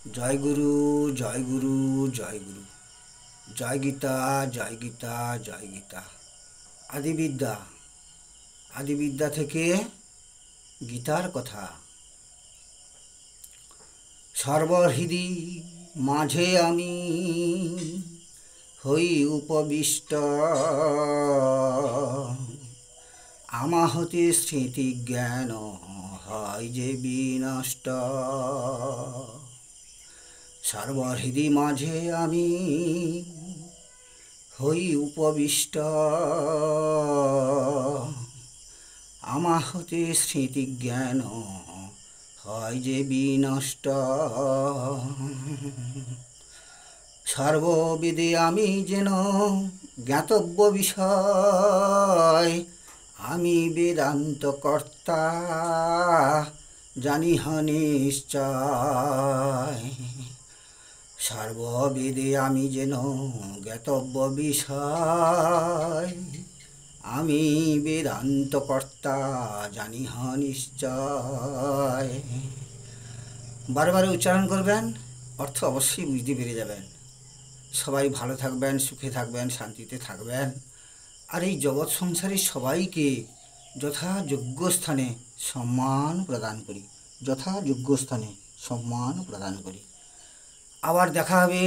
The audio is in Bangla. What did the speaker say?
জয় গুরু, জয় গুরু, জয় গুরু। জয় গীতা, জয় গীতা, জয় গীতা। আদিবিদ্যা, আদিবিদ্যা থেকে গীতার কথা। সর্বহৃদি মাঝে আমি হই উপবিষ্ট, আমা হতে স্মৃতি জ্ঞান হয় যে বিনষ্ট। সর্বহৃদি মাঝে আমি হই উপবিষ্ট, আমা হতে স্মৃতি জ্ঞান হয় যে বিনষ্ট। সর্ববেদে আমি যেন জ্ঞাতব্য বিষয়, আমি বেদান্ত কর্তা জানিহ নিশ্চয়। সর্ববেদে আমি যেন জ্ঞাতব্য বিষয়, আমি বেদান্ত কর্তা জানিহ নিশ্চয়। বারবার উচ্চারণ করবেন, অর্থ অবশ্যই বুঝতে পেরে যাবেন। সবাই ভালো থাকবেন, সুখে থাকবেন, শান্তিতে থাকবেন। আর এই জগৎ সংসারে সবাইকে যথাযোগ্য স্থানে সম্মান প্রদান করি, যথাযোগ্য স্থানে সম্মান প্রদান করি। আবার দেখা হবে